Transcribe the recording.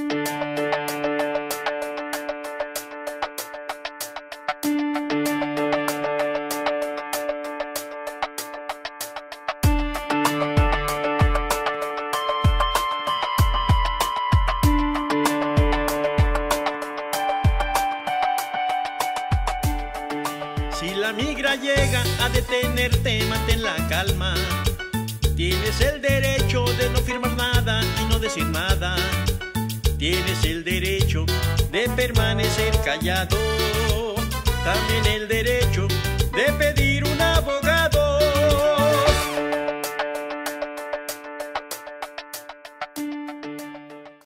Si la migra llega a detenerte, mantén la calma. Tienes el derecho de no firmar nada y no decir nada. Tienes el derecho de permanecer callado. También el derecho de pedir un abogado.